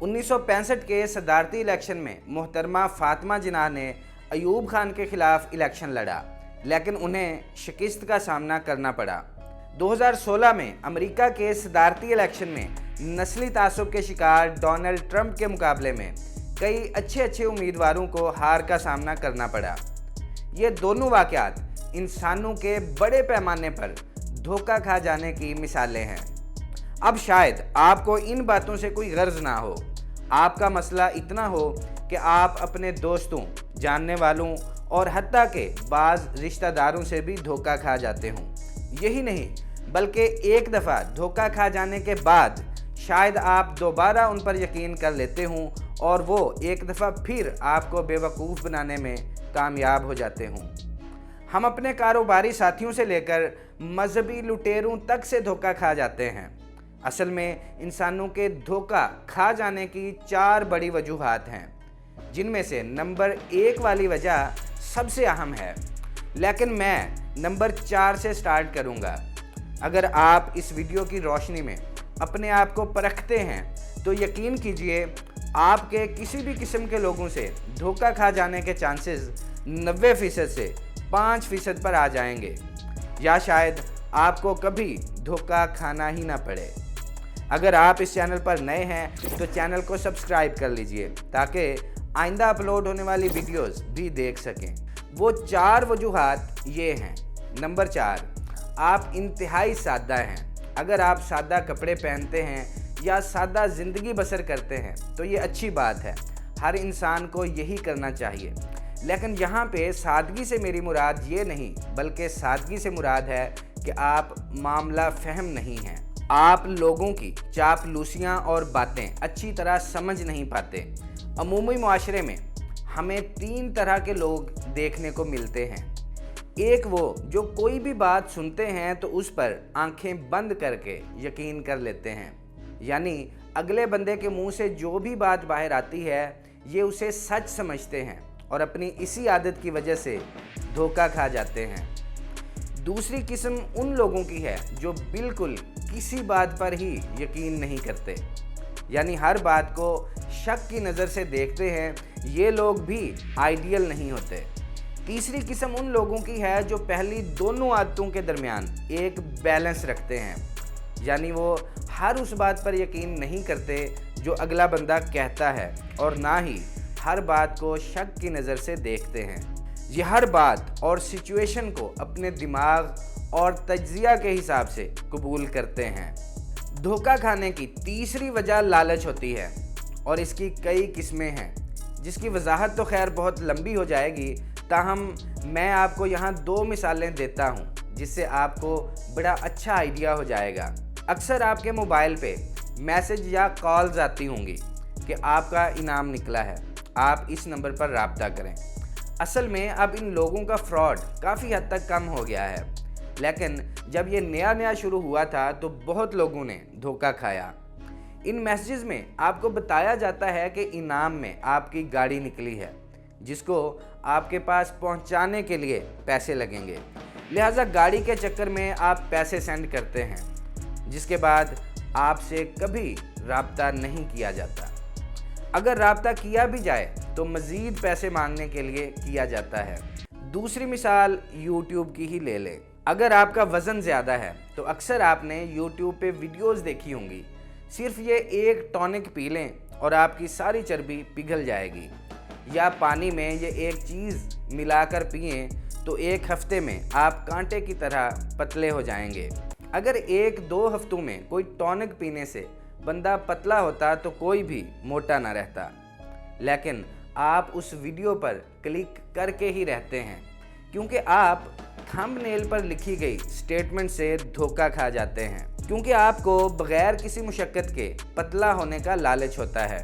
1965 के सदारती इलेक्शन में मोहतरमा फातिमा जिन्ना ने अयूब खान के खिलाफ इलेक्शन लड़ा, लेकिन उन्हें शिकस्त का सामना करना पड़ा। 2016 में अमेरिका के सदारती इलेक्शन में नस्ली तासुब के शिकार डोनाल्ड ट्रंप के मुकाबले में कई अच्छे उम्मीदवारों को हार का सामना करना पड़ा। ये दोनों वाक़यात इंसानों के बड़े पैमाने पर धोखा खा जाने की मिसालें हैं। अब शायद आपको इन बातों से कोई गर्ज ना हो, आपका मसला इतना हो कि आप अपने दोस्तों, जानने वालों और हत्ता के बाज़ रिश्तेदारों से भी धोखा खा जाते हों। यही नहीं बल्कि एक दफ़ा धोखा खा जाने के बाद शायद आप दोबारा उन पर यकीन कर लेते हों और वो एक दफ़ा फिर आपको बेवकूफ़ बनाने में कामयाब हो जाते हों। हम अपने कारोबारी साथियों से लेकर मजहबी लुटेरों तक से धोखा खा जाते हैं। असल में इंसानों के धोखा खा जाने की 4 बड़ी वजूहात हैं, जिनमें से नंबर 1 वाली वजह सबसे अहम है, लेकिन मैं नंबर 4 से स्टार्ट करूंगा। अगर आप इस वीडियो की रोशनी में अपने आप को परखते हैं तो यकीन कीजिए आपके किसी भी किस्म के लोगों से धोखा खा जाने के चांसेस 90% से 5% पर आ जाएंगे, या शायद आपको कभी धोखा खाना ही ना पड़े। अगर आप इस चैनल पर नए हैं तो चैनल को सब्सक्राइब कर लीजिए ताकि आइंदा अपलोड होने वाली वीडियोस भी देख सकें। वो 4 वजूहात ये हैं। नंबर 4, आप इंतहाई सादा हैं। अगर आप सादा कपड़े पहनते हैं या सादा ज़िंदगी बसर करते हैं तो ये अच्छी बात है, हर इंसान को यही करना चाहिए। लेकिन यहाँ पे सादगी से मेरी मुराद ये नहीं बल्कि सादगी से मुराद है कि आप मामला फहम नहीं हैं। आप लोगों की चापलूसियाँ और बातें अच्छी तरह समझ नहीं पाते। अमूमी मुआशरे में हमें 3 तरह के लोग देखने को मिलते हैं। एक वो जो कोई भी बात सुनते हैं तो उस पर आंखें बंद करके यकीन कर लेते हैं, यानी अगले बंदे के मुंह से जो भी बात बाहर आती है ये उसे सच समझते हैं और अपनी इसी आदत की वजह से धोखा खा जाते हैं। दूसरी किस्म उन लोगों की है जो बिल्कुल किसी बात पर ही यकीन नहीं करते, यानी हर बात को शक की नज़र से देखते हैं। ये लोग भी आइडियल नहीं होते। तीसरी किस्म उन लोगों की है जो पहली दोनों आदतों के दरमियान एक बैलेंस रखते हैं, यानी वो हर उस बात पर यकीन नहीं करते जो अगला बंदा कहता है और ना ही हर बात को शक की नज़र से देखते हैं। ये हर बात और सिचुएशन को अपने दिमाग और तज्जिया के हिसाब से कबूल करते हैं। धोखा खाने की तीसरी वजह लालच होती है और इसकी कई किस्में हैं, जिसकी वजाहत तो खैर बहुत लंबी हो जाएगी। ताहम मैं आपको यहाँ 2 मिसालें देता हूँ जिससे आपको बड़ा अच्छा आइडिया हो जाएगा। अक्सर आपके मोबाइल पे मैसेज या कॉल्स आती होंगी कि आपका इनाम निकला है, आप इस नंबर पर राब्ता करें। असल में अब इन लोगों का फ्रॉड काफ़ी हद तक कम हो गया है, लेकिन जब ये नया शुरू हुआ था तो बहुत लोगों ने धोखा खाया। इन मैसेजेस में आपको बताया जाता है कि इनाम में आपकी गाड़ी निकली है, जिसको आपके पास पहुंचाने के लिए पैसे लगेंगे। लिहाजा गाड़ी के चक्कर में आप पैसे सेंड करते हैं, जिसके बाद आपसे कभी राब्ता नहीं किया जाता। अगर राब्ता किया भी जाए तो मज़ीद पैसे मांगने के लिए किया जाता है। दूसरी मिसाल YouTube की ही ले लें। अगर आपका वज़न ज़्यादा है तो अक्सर आपने YouTube पे वीडियोस देखी होंगी। सिर्फ ये एक टॉनिक पी लें और आपकी सारी चर्बी पिघल जाएगी, या पानी में ये एक चीज़ मिलाकर पिएं तो 1 हफ्ते में आप कांटे की तरह पतले हो जाएंगे। अगर 1-2 हफ्तों में कोई टॉनिक पीने से बंदा पतला होता तो कोई भी मोटा ना रहता, लेकिन आप उस वीडियो पर क्लिक करके ही रहते हैं क्योंकि आप थंबनेल पर लिखी गई स्टेटमेंट से धोखा खा जाते हैं, क्योंकि आपको बगैर किसी मुशक्कत के पतला होने का लालच होता है।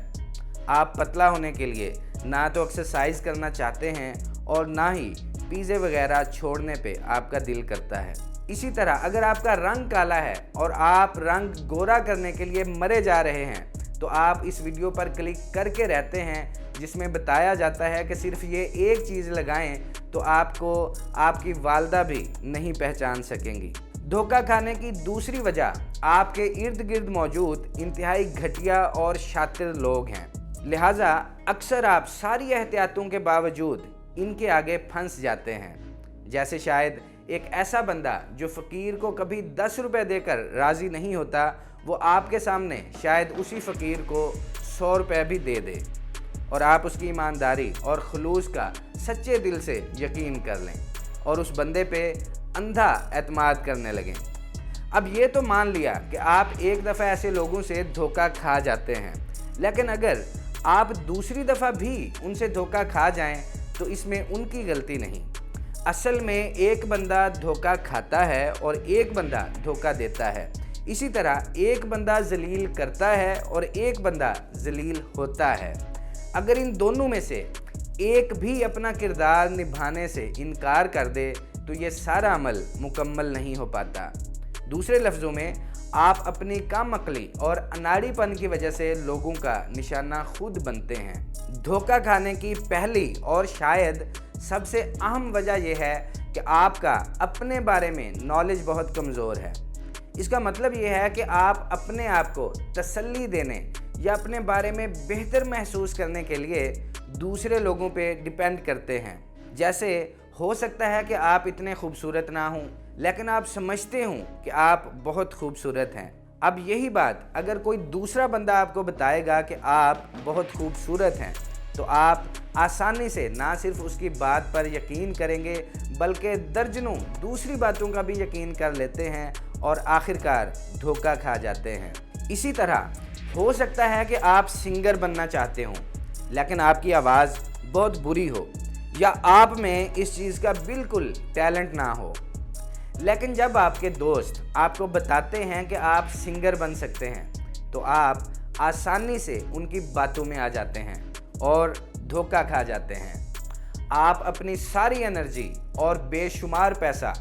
आप पतला होने के लिए ना तो एक्सरसाइज करना चाहते हैं और ना ही पिज़्ज़े वगैरह छोड़ने पे आपका दिल करता है। इसी तरह अगर आपका रंग काला है और आप रंग गोरा करने के लिए मरे जा रहे हैं तो आप इस वीडियो पर क्लिक करके रहते हैं जिसमें बताया जाता है कि सिर्फ ये एक चीज़ लगाएं तो आपको आपकी वालदा भी नहीं पहचान सकेंगी। धोखा खाने की दूसरी वजह आपके इर्द गिर्द मौजूद इंतहाई घटिया और शातिर लोग हैं, लिहाजा अक्सर आप सारी एहतियातों के बावजूद इनके आगे फंस जाते हैं। जैसे शायद एक ऐसा बंदा जो फ़कीर को कभी 10 रुपये देकर राज़ी नहीं होता, वो आपके सामने शायद उसी फ़कीर को 100 रुपये भी दे दे और आप उसकी ईमानदारी और खुलूस का सच्चे दिल से यकीन कर लें और उस बंदे पे अंधा एतमाद करने लगें। अब ये तो मान लिया कि आप एक दफ़ा ऐसे लोगों से धोखा खा जाते हैं, लेकिन अगर आप दूसरी दफ़ा भी उनसे धोखा खा जाएं तो इसमें उनकी गलती नहीं। असल में एक बंदा धोखा खाता है और एक बंदा धोखा देता है। इसी तरह एक बंदा जलील करता है और एक बंदा जलील होता है। अगर इन दोनों में से एक भी अपना किरदार निभाने से इनकार कर दे तो ये सारा अमल मुकम्मल नहीं हो पाता। दूसरे लफ्ज़ों में, आप अपनी कम अक्ली और अनाड़ीपन की वजह से लोगों का निशाना खुद बनते हैं। धोखा खाने की पहली और शायद सबसे अहम वजह यह है कि आपका अपने बारे में नॉलेज बहुत कमज़ोर है। इसका मतलब यह है कि आप अपने आप को तसल्ली देने या अपने बारे में बेहतर महसूस करने के लिए दूसरे लोगों पे डिपेंड करते हैं। जैसे हो सकता है कि आप इतने खूबसूरत ना हों, लेकिन आप समझते हों कि आप बहुत खूबसूरत हैं। अब यही बात अगर कोई दूसरा बंदा आपको बताएगा कि आप बहुत खूबसूरत हैं, तो आप आसानी से ना सिर्फ उसकी बात पर यकीन करेंगे बल्कि दर्जनों दूसरी बातों का भी यकीन कर लेते हैं और आखिरकार धोखा खा जाते हैं। इसी तरह हो सकता है कि आप सिंगर बनना चाहते हों, लेकिन आपकी आवाज़ बहुत बुरी हो या आप में इस चीज़ का बिल्कुल टैलेंट ना हो। लेकिन जब आपके दोस्त आपको बताते हैं कि आप सिंगर बन सकते हैं, तो आप आसानी से उनकी बातों में आ जाते हैं और धोखा खा जाते हैं। आप अपनी सारी एनर्जी और बेशुमार पैसा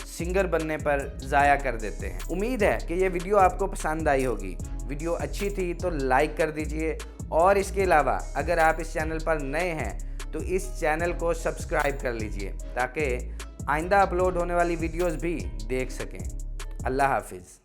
सिंगर बनने पर ज़ाया कर देते हैं। उम्मीद है कि ये वीडियो आपको पसंद आई होगी। वीडियो अच्छी थी तो लाइक कर दीजिए और इसके अलावा अगर आप इस चैनल पर नए हैं तो इस चैनल को सब्सक्राइब कर लीजिए ताकि आइंदा अपलोड होने वाली वीडियोस भी देख सकें। अल्लाह हाफिज़।